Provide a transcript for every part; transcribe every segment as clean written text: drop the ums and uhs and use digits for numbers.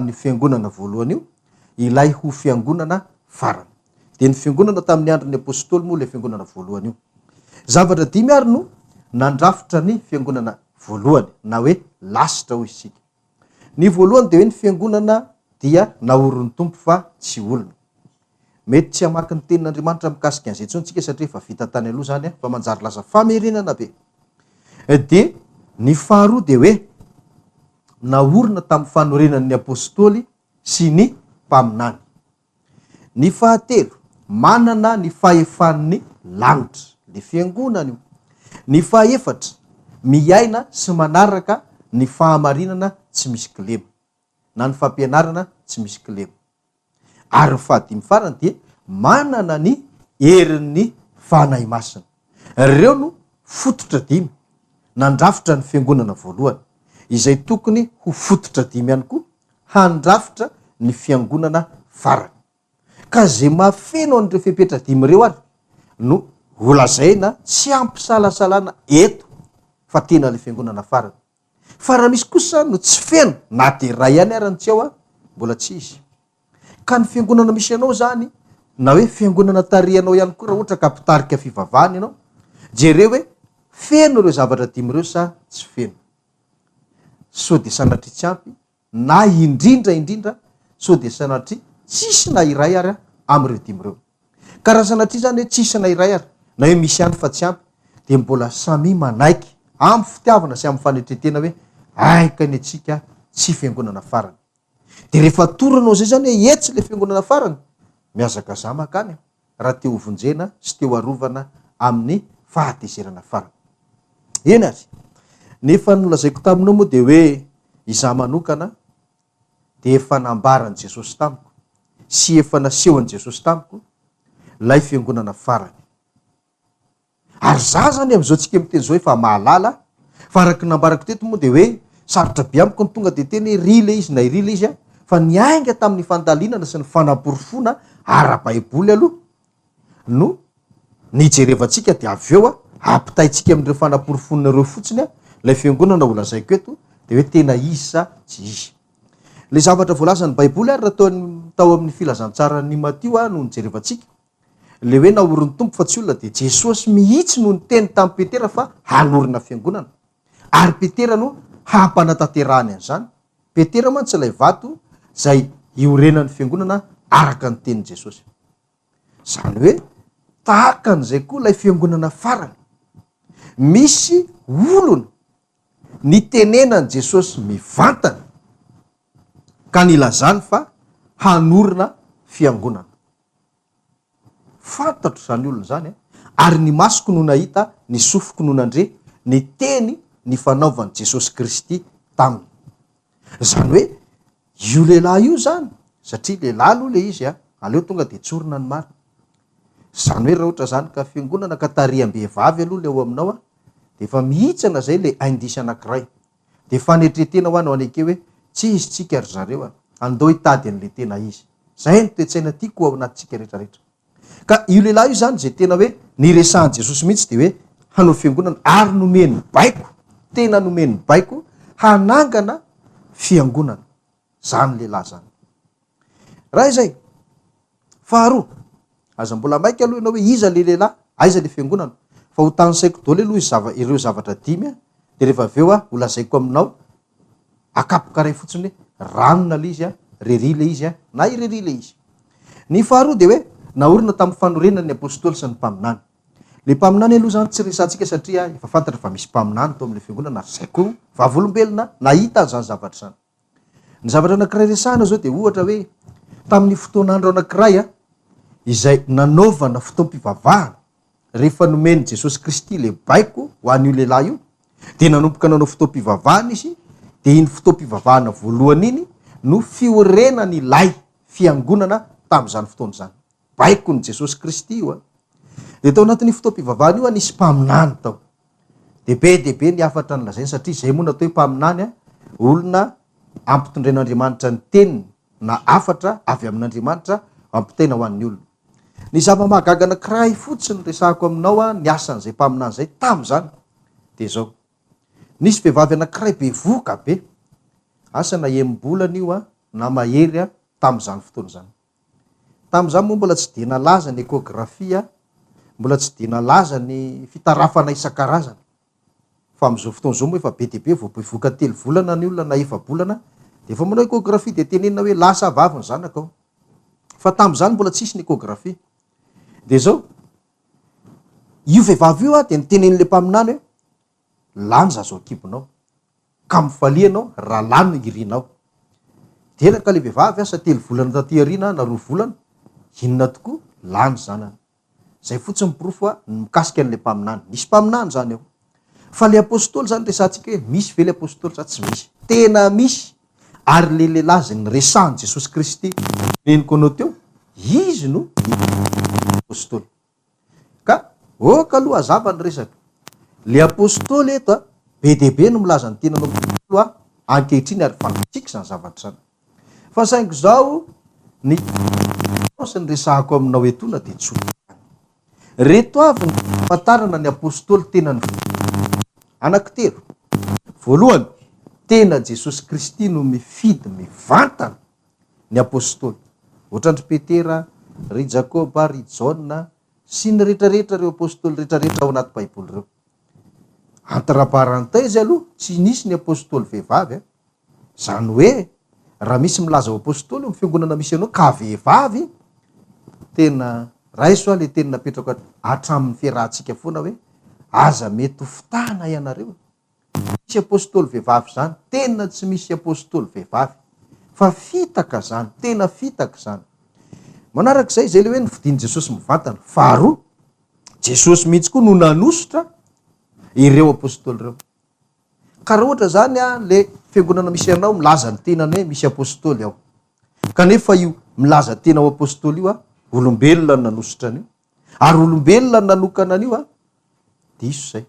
tamin'ny fiangonana voalohany io ilay ho fiangonana farany. De ny fiangonana tamin'ny andron'ny apôstôly moa le fiangonana voalohany io. Zavatra dimy ary no nandrafitra ny fiangonana voalohany na hoe lasitra hoy isika. Ny voalohany de hoe ny fiangonana dia naorin'ny tompo fa tsy olona. Mety tsy hamaky ny tenin'Andriamanitra mikasika an'izay intsony tsika satria efa vita tany aloha zany fa manjary lasa famerenana be. De ny faharoa de hoe naorina tamin'ny fanorenan'ny apôstôly sy ny mpaminany. Ny fahatelo manana ny fahefan'ny lanitra le fiangonana io. Ny fahaefatra miaina sy manaraka ny fahamarinana tsy misy kilema na ny fampianarana tsy misy kilema. Ary ny fahadimy farany dia manana ny herin'ny fanahy masina. Ireo no fototra dimy nandrafitra ny fiangonana voalohany izay tokony ho fototra dimy ihany koa handrafitra ny fiangonana farany. Ka zay mafeno an'ireo fepetra dimy ireo ary no holazaina tsy ampisalasalana eto fa tena le fiangonana farany. Fa raha misy kosa no tsy feno na de ray ihany arany tsy ao mbola tsy izy. Ka ny fiangonana misy anao zany na hoe fiangonana tarihanao ihany koa raha ohatra ka mpitarika fivavahana ianao, jereo hoe feno ireo zavatra dimy ireo sa tsy feno. Sao de sanatria tsy ampy na indrindra sao de sanatria tsisy na iray ary am'ireo dimy ireo. Ka raha sanatria zany hoe tsisy na iray ary na hoe misy ihany fa tsy ampy de mbola samy manaiky amin'ny fitiavana sy amin'ny fanetretena hoe aika ny atsika tsy fiangonana farany. De rehefa toranao zay zany hoe etsy le fiangonana farany, miazaka za makany raha teo hovonjena sy teo arovana amin'ny fahatezerana farany. Eny ary, nefa nolazaiko taminao moa de hoe izaho manokana de efa nambaran' Jesosy tamiko sy efa nasehoan' Jesosy tamiko lay fiangonana farany. Ary za zany am'izao tsika miteny zao efa mahalala fa araky nambarako teto moa de hoe sarotra be amiko ny tonga de teny ry le izy na iry le izy fa niainga tamin'ny fandalinana sy ny fanaporofona ara-baiboly aloha no nijerevantsika de avy eo ampitaitsika amin'ireo fanaporofonareo fotsiny lay fiangonana olazaiko eto de hoe tena izy sa tsy izy. Le zavatra voalazan'ny baiboly ary raha tao amin'ny filazantsara ny Matio no nijerevantsika le hoe naorin'ny tompo fa tsy olona de Jesosy mihitsy no niteny tamin'ny Petera fa hanorina fiangonana. Ary Petera no hampanataterahany an'izany. Petera mantsy ilay vato zay iorenan'ny fiangonana araka ny tenin' Jesosy. Zany hoe tahaka an'izay koa lay fiangonana farany. Misy olona nitenenan' Jesosy mivantana ka nilazany fa hanorina fiangonana. Fantatro zany olona zany ary ny masoko no nahita, ny sofiko no nandre ny teny ny fanaovan'i Jesosy Kristy taminy. Zany hoe io lehilahy io zany satria lehilahy aloha le izy aleo tonga de tsorina ny marina. Zany hoe raha ohatra zany ka fiangonana ka tariam-behivavy aloha le ao aminao de efa mihitsana zay le aindisy anankiray de fanetretena ho anao aneke hoe tsy izy tsika ry zareo andao hitady an'le tena izy. Zay ny toe-tsaina tiako ao anatintsika rehetrarehetra. Ka io lehilahy io zany zay tena hoe niresahan' Jesosy mihitsy de hoe hanao fiangonana ary nomeny baiko, tena nomeny baiko hanangana fiangonana. Zany lehilahy zany. Raha izay, faharoa, aza mbola maika aloha ianao hoe iza le lehilahy, aiza le fiangonana, fa ho tanysaiko daholo aloha ireo zavatra dimy de rehefa avy eo holazaiko aminao akapoka ray fotsiny hoe ranona le izy rery le izy na irery le izy. Ny faharoa de hoe naorina tamin'ny fanorenan'ny apôstôly sy ny mpaminany. Le mpaminany aloha zany tsy resantsika satria efa fantatra fa misy mpaminany tao amin'le fiangonana ary zay koa vavolombelona nahita an'izany zavatra zany. Ny zavatra anankiray resahana zao de ohatra hoe tamin'ny fotoan'andro anankiray izay nanaovana fotoam-pivavahana rehefa nomeny Jesosy Kristy le baiko ho an'io lehilahy io de nanomboka nanao fotoam-pivavahana izy de iny fotoam-pivavahana voalohany iny no fiorenany ilay fiangonana tamin'izany fotoana zany. Baiko ny Jesosy Kristy io de tao anatin'ny fotoam-pivavahana io nisy mpaminany tao. De be ny afatra ny lazainy satria zay moa natao hoe mpaminany olona ampitondrain'Andriamanitra ny teniny na afatra avy amin'Andriamanitra ampitaina ho an'ny olona. Ny zava-mahagaga anankiray fotsiny resahako aminao ny asan'izay mpaminany zay tamin'izany de zao. Nisy vehivavy anankiray be voka be, asa na embolana io na mahery tam'izany fotoana zany. Tam'izany moa mbola tsy de nalaza ny ekografia, mbola tsy de nalaza ny fitarafana isan-karazany. Fa am'izao fotoana zao moa efa be de be, vao bevoka 3 volana ny olona na 4 bolana de efa manao ekografia de tenenina hoe lasa vavy ny zanaka ao. Fa tam'izany mbola tsisy ny ekografia. De zao io vehivavy io de nitenen'le mpaminany hoe lanja zao kibonao ka mifalianao raha lany ny irinao. Tena ka le vehivavy asa 3 volana taty arina na 2 volana, inona tokoa lany zanany. Zay fotsiny pirofo mikasika an'le mpaminany. Misy mpaminany zany ao. Fa le apôstôly zany resantsika hoe misy ve le apôstôly sa tsy misy? Tena misy. Ary le lehilahy zay niresahan Jesosy Kristy neniko anao teo, izy no apôstôly. Ka oka aloha azava ny resaka. Le apôstôly eto be de be no milaza ny tenanao apôstôly ankehitriny ary fantatsika zany zavatra zany. Fa saingy zao ny sy ny resahako aminao etona de tsotra. Reto avy ny famantarana ny apôstôly tena ny anankitelo. Voalohany, tena Jesosy Kristy no mifidy mivantana ny apôstôly. Ohatrandry Petera, ry Jakoba, ry Jaona sy ny rehetrarehetra reo apôstôly rehetrarehetra ao anaty baiboly reo. Entre parenthèse aloha, tsy nisy ny apôstôly vehivavy. Zany hoe raha misy milaza ho apôstôly amin'ny fiangonana misy anao ka vehivavy, tena raiso le teny napetraka hatramin'ny fiarahantsika foana hoe aza mety ho fitahana ianareo. Misy apôstôly vehivavy zany, tena tsy misy apôstôly vehivavy, fa fitaka zany, tena fitaka zany. Manarak'izay zay le hoe novidian'i Jesosy mivantana. Faharoa, Jesosy mihitsy koa no nanositra ireo apôstôly reo. Ka raha ohatra zany le fiangonana misy anao milaza ny tenany hoe misy apôstôly ao, kanefa io milaza tena ho apôstôly io olombelona no nanositra an'io, ary olombelona no nanokana an'io diso zay.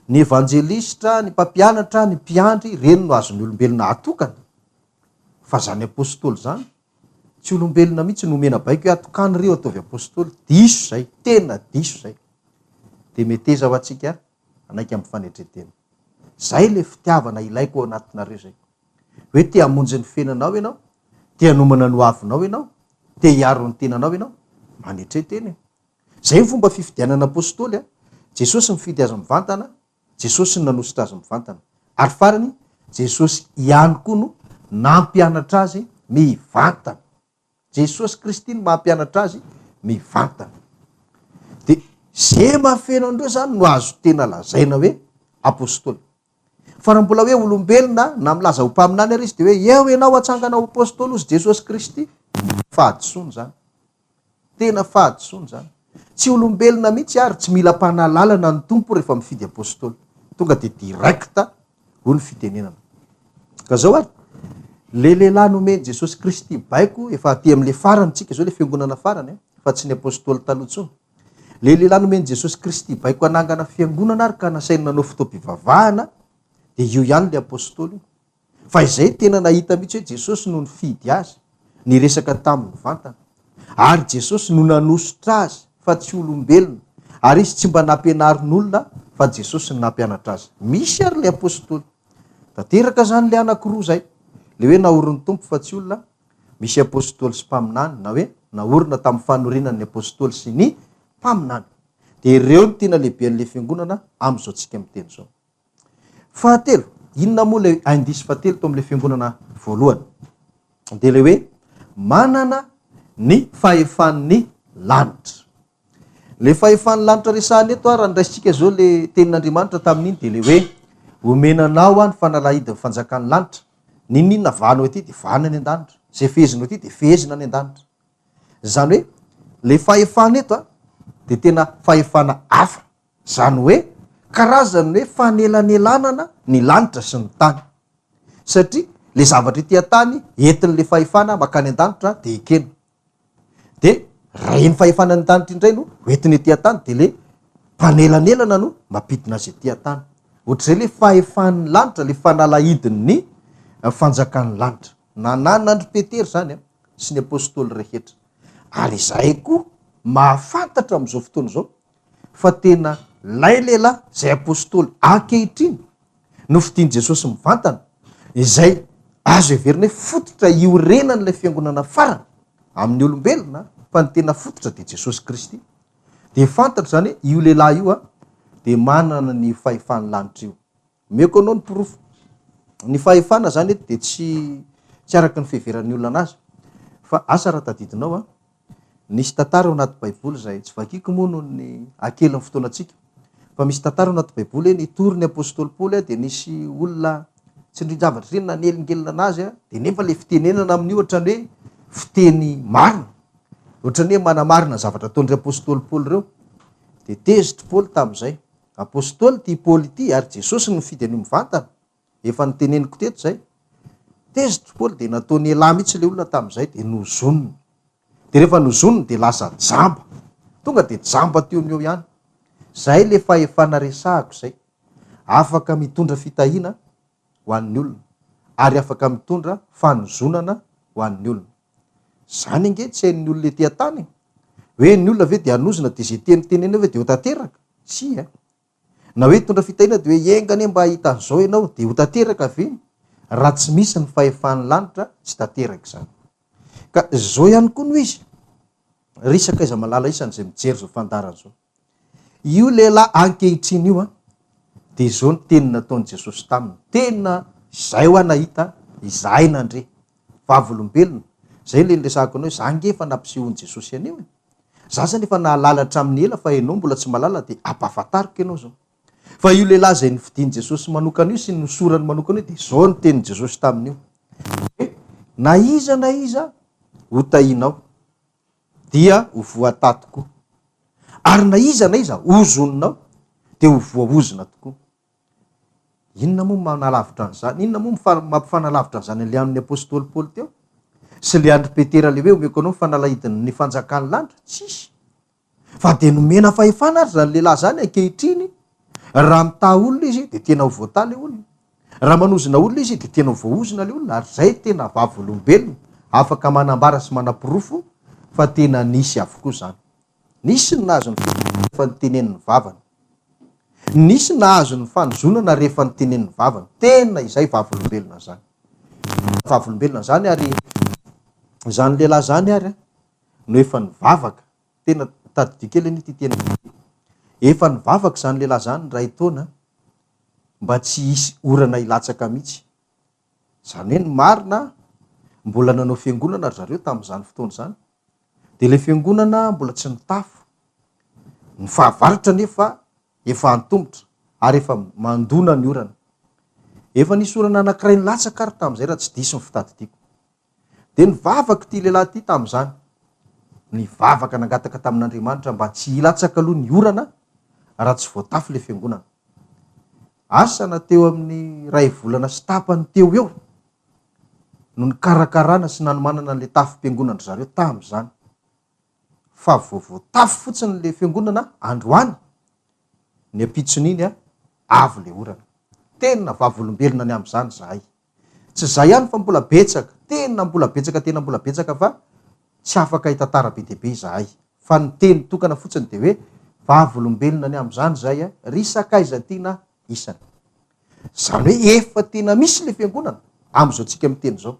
Ny evanjelistra, ny mpampianatra, ny mpiandry, reny no azon'ny olombelona atokana. Fa zany apôstôly zany, tsy olombelona mihitsy nomena baiko hoe atokany reo ataovy apôstôly. Diso zay, tena diso zay. De meteza ho atsika anaiky amin'ny fanetretena. Zay le fitiavana ilaiko ao anatinareo zay. Hoe te hamonjy ny fiainanao ianao, te hanomana ny hoavinao ianao, te hiaro ny tenanao ianao, manetretena. Zay ny fomba fifidianana apôstôly. Jesosy mifidy azy mivantana, Jesosy nanositra azy mivantana. Ary farany, Jesosy ihany koa no nampianatra azy mivantana. Jesosy Kristy no mampianatra azy mivantana. De zay mahafeno andreo zany no azo tena lazaina hoe apôstôly. Fa raha mbola hoe olombelona na milaza ho mpaminany ary izy de hoe eo ianao atsangana ho apôstôly ozy Jesosy Kristy, fahadisoany zany. Tena fahadisoany zany. Tsy olombelona mihitsy ary tsy mila mpanalalana ny tompo rehefa mifidy apôstôly. Tonga de direkta ho ny fitenenana. Ka zao ary, le lehilahy nomeny Jesosy Kristy baiko, efa aty amin'le farany tsika zao le fiangonana farany, fa tsy ny apôstôly taloha tsony. Le lehilahy nomeny Jesosy Kristy baiko anangana fiangonana ary ka nasainy nanao fotoam-pivavahana, de io ihany le apôstôly. Fa izay tena nahita mihitsy hoe Jesosy no nifidy azy, ny resaka tamin'ny vantana. Ary Jesosy no nanositra azy, fa tsy olombelona. Ary izy tsy mba nampianarin'olona, fa Jesosy no nampianatra azy. Misy ary le apôstôly. Tanteraka zany le anankiroa zay. Le hoe naorin'ny tompo fa tsy olona, misy apôstôly sy mpaminany, na hoe naorina tamin'ny fanorinan'ny apôstôly sy ny mpaminany. De ireo no tena lehibe an'le fiangonana am'izao tsika miteny zao. Fahatelo, inona moa le indisy fahatelo to am'le fiangonana voalohany? De le hoe manana ny fahefan'ny lanitra. Le fahefan'ny lanitra resahany eto raha ndraisitsika zao le tenin'Andriamanitra tamin'iny de le hoe omenanao ny fanalahidin'ny fanjakan'ny lanitra. Ninona vanao aty de vana any an-danitra, zay fehezinao aty de fehezina any an-danitra. Zany hoe le fahefana eto de tena fahefana hafa. Zany hoe karazany hoe fanelanelanana ny lanitra sy ny tany. Satria le zavatra ety an-tany entin'le fahefana makany an-danitra de ekena. De raha eny fahefana ny danitra indray no entiny ety an-tany de le mpanelanelana no mampidina azy ety an-tany. Ohatr'izay le fahefan'ny lanitra, le fanalahidin'ny fanjakan'ny lanitra. Nanan'Andry Petera zany sy ny apôstôly rehetra. Ary izay koa mahafantatra am'izao fotoana zao fa tena lay lehilahy zay apôstôly ankehitriny no fidian'i Jesosy mivantana, izay azo everina hoe fototra iorenan'ilay fiangonana farany amin'ny olombelona fa ny tena fototra de Jesosy Kristy. De fantatra zany hoe io lehilahy io de manana ny fahefany lanitra io. Meko anao ny porofo. Ny fahefana zany de tsy araky ny fiheveran'ny olona anazy. Fa asa raha tadidinao nisy tantara ao anaty baiboly zay tsy vakiko moa noho ny akelin'ny fotoanantsika. Fa misy tantara ao anaty baiboly hoe nitory ny apôstôly Paoly de nisy olona tsy ndrin-javatra reny nanelingelina anazy de nefa le fitenenana amin'io ohatrany hoe fiteny marina. Ohatrany hoe manamarina zavatra ataon'ry apôstôly Paoly reo. De tezitry Paoly tamin'izay. Apôstôly ty Paoly ity ary Jesosy ny mifidy an'io mivantana. Efa niteneniko teto zay. Tezitry Paoly de nataony ela mihitsy le olona tamin'izay de nozoniny. De rehefa nozoniny de lasa jamba. Tonga de jamba teo ny eo ihany. Zay le fahefana resahako zay. Afaka mitondra fitahina ho an'ny olona ary afaka mitondra fanozonana ho an'ny olona. Zany nge tsy hain'ny olona ety an-tany. Hoe ny olona ve de hanozona de zay tenitenena hoe de ho tanteraka? Tsy na hoe tondra fitahina de hoe engane mba hahita an'izao ianao de ho tanteraka ve? Raha tsy misy ny fahefan'ny lanitra tsy tanteraka zany. Ka zao ihany koa no izy. Risaka iza malala isany zay mijery zao fandarana zao. Io lehilahy ankehitriny io de zao ny teny nataon'i Jesosy taminy. Tena izay ho nahita, izahay nandre. Vavolombelona. Zay le niresahako anao, za nge efa nampisehoan'i Jesosy anio. Za zany efa nahalalatra amin'ny ela fa ianao mbola tsy malala de ampahafantariko ianao zao. Fa io lehilahy zay nividian'i Jesosy manokana io sy nosorany manokana io de zao ny tenin'i Jesosy tamin'io. Na iza ho tahinao dia ho voatato koa. Ary na iza ho zoninao de ho voaozona tokoa. Inona moa manalavitra an'izany? Inona moa mampifanalavitra an'izany le an'ny apôstôly Paoly teo? Sy le andry Petera le hoe omeko anao fanalahidiny ny fanjakan'ny lanitra? Tsisy. Fa de nomena fahefana ary zany lehilahy zany ankehitriny. Raha mita olona izy de tena ho voata le olona. Raha manozona olona izy de tena ho voaozona le olona. Ary zay tena vavolombelona. Afaka manambara sy manapirofo fa tena nisy avokoa zany. Nisy ny nahazo ny rehefa nitenen'ny vavany. Nisy nahazo ny fanozonana rehefa nitenen'ny vavany. Tena izay vavolombelona zany. Vavolombelona zany ary zany lehilahy zany ary no efa nivavaka. Tena tadidio kely ny titena. Efa nivavaka zany lehilahy zany ray taona mba tsy hisy orana ilatsaka mihitsy. Zany hoe ny marina mbola nanao fiangonana zareo tamin'izany fotoana zany. De le fiangonana mbola tsy nitafo. Ny fahavaritra nefa efa antombotra ary efa mandona ny orana. Efa nisy orana anankiray nilatsaka ary tamin'izay raha tsy diso ny fitadidiako. De nivavaka ty lehilahy ty tamin'izany. Nivavaka nangataka tamin'Andriamanitra mba tsy hilatsaka aloha ny orana raha tsy voatafo le fiangonana. Asa na teo amin'ny ray volana sy tapany teo eo no nikarakarana sy nanomanana le tafom-piangonana zareo tamin'izany. Fa voatafo fotsiny le fiangonana androany ny ampitson'iny avy le orana. Tena vavolombelona ny amin'izany zahay. Tsy zay ihany fa mbola betsaka, tena mbola betsaka fa tsy afaka hitantara be dehibe zahay. Fa ny teny tokana fotsiny de hoe vavolombelona ny amin'izany zay risakaiza tiana isany. Zany hoe efa tena misy le fiangonana am'izao tsika miteny zao.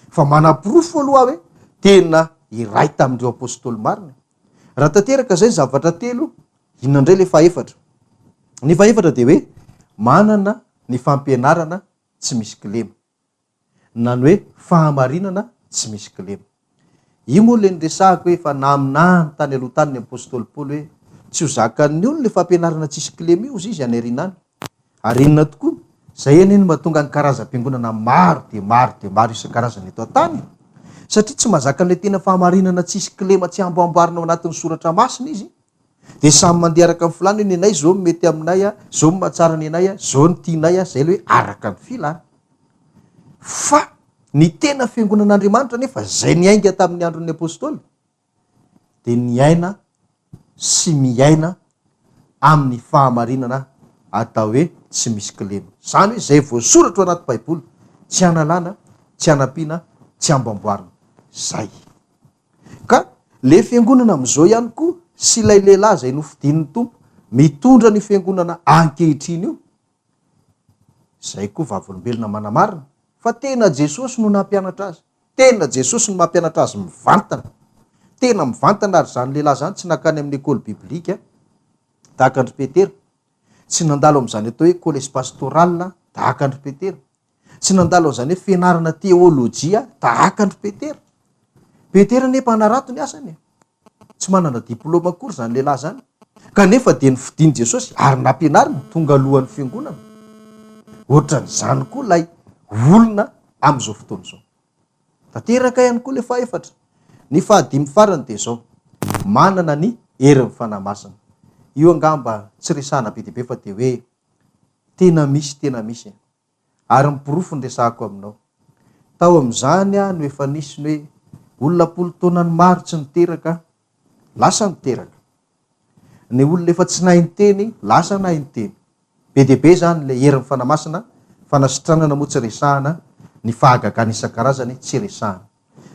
Fa manapirofo aloha hoe tena iray tamin'ireo apôstôly marina. Raha tanteraka zay zavatra telo, inona indray le fahaefatra? Ny fahaefatra de hoe manana ny fampianarana tsy misy kilema. Na ny hoe fahamarinana tsy misy kilema. Io moa le niresahako hoe fa naminany tany aloha tany ny apôstôly Paoly hoe tsy ho zakan'ny olona le fampianarana tsisy kilema io izy any arinany. Ary inona tokoa? Zay aneny mahatonga ny karazam-piangonana maro de maro isan-karazany eto an-tany. Satria tsy mahazaka an'ilay tena fahamarinana tsisy kilema tsy amboamboarina ao anatin'ny soratra masina izy. De samy mandeha araka ny filany hoe nenay zao mety aminay zao mahatsara ny anay zao ny tianay zay le hoe araka ny filany. Fa ny tena fiangonan'Andriamanitra nefa zay niainga tamin'ny andron'ny apôstôly de niaina sy miaina amin'ny fahamarinana atao hoe tsy misy kilema. Zany hoe zay voasoratra ao anaty baiboly, tsy analana, tsy anampiana, tsy amboamboarina. Zay. Ka le fiangonana am'izao ihany koa sy ilay lehilahy zay nofidian'ny tompo mitondra ny fiangonana ankehitriny io. Zay koa vavolombelona manamarina fa tena Jesosy no nampianatra azy. Tena Jesosy no mampianatra azy mivantana. Tena mivantana ary zany lehilahy zany tsy nakany amin'ny ekôly biblika tahaka andry Petera. Tsy nandalo am'izany atao hoe collège pastoral tahaka andry Petera. Tsy nandalo am'izany hoe fianarana teolojia tahaka andry Petera. Petera nefa anarato ny asany. Tsy manana diplôma akory zany lehilahy zany. Kanefa dia nifidiany Jesosy ary nampianariny tonga alohan'ny fiangonana. Ohatran'izany koa lay olona am'izao fotoana izao. Tanteraka ihany koa le fahaefatra. Ny fahadimy farany dia zao, manana ny herin'ny fanahy-masina. Io angamba tsy resahana be dia be fa dia hoe tena misy. Ary mipirofo ny resahako aminao. Tao amin'izany no efa nisy ny hoe olona 10 taonany maro tsy niteraka, lasa niteraka. Ny olona efa tsy nahay teny, lasa nahay teny. Be dia be zany le herin'ny fanahy-masina, fanasitranana moa tsy resahana, ny fahagagana isan-karazany tsy resahana.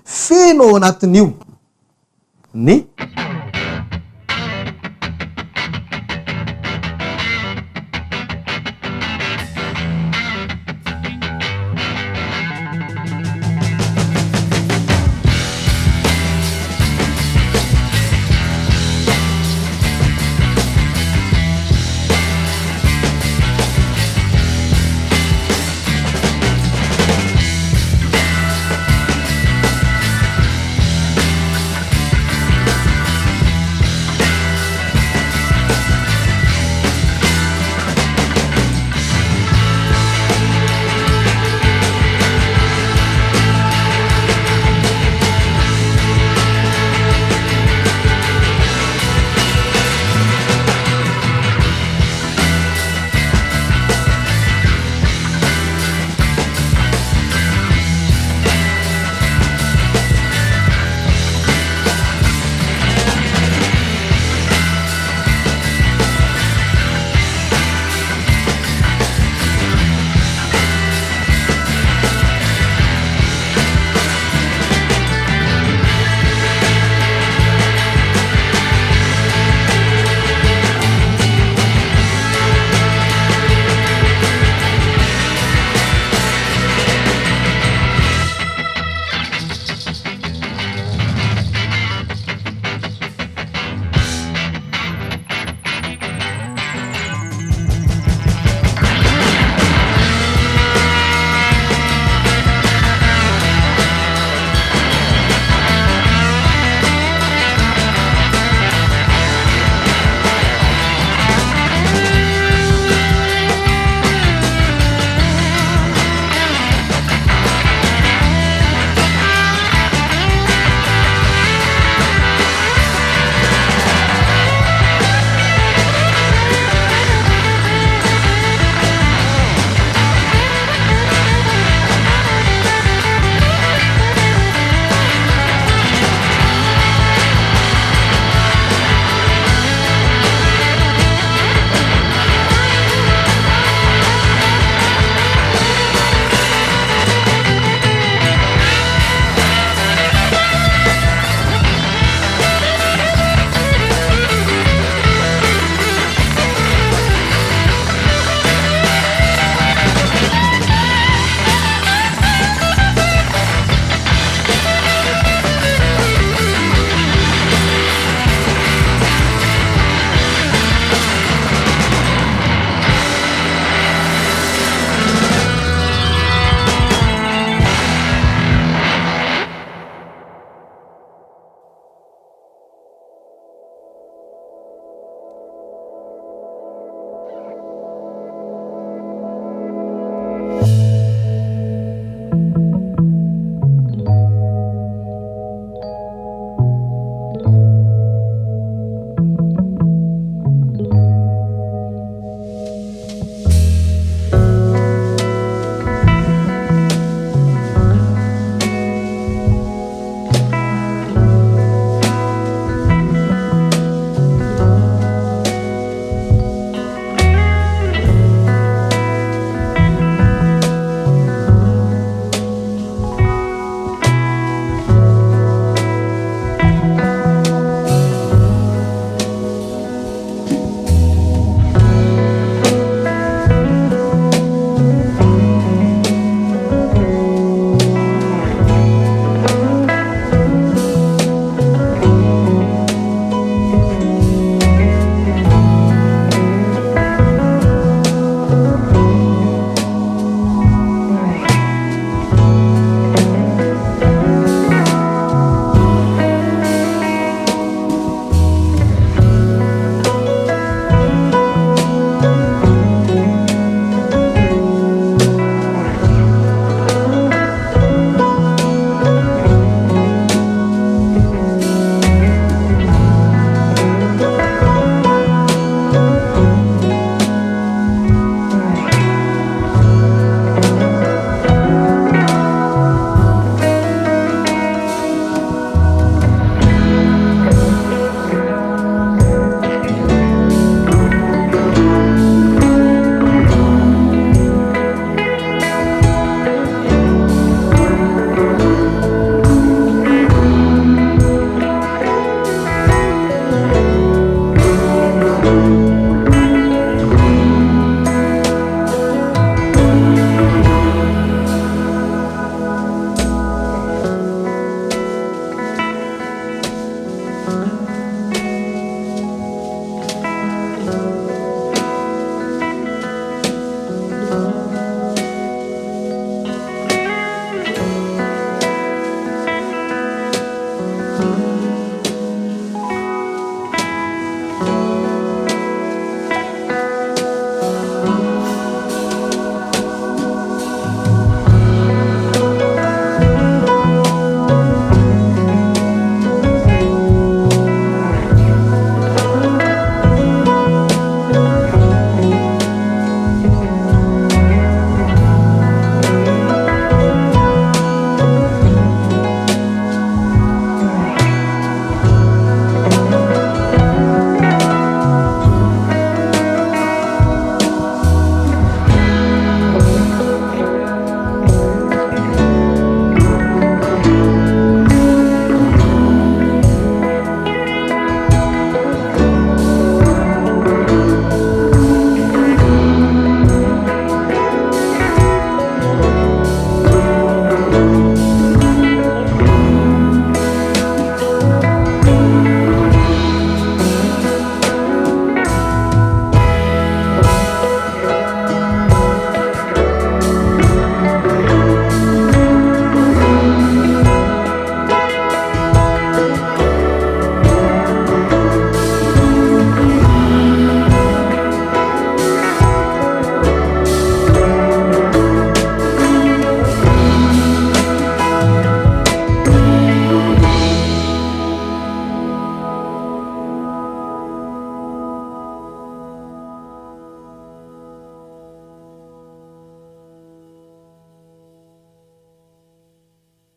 Feno ao anatin'io ny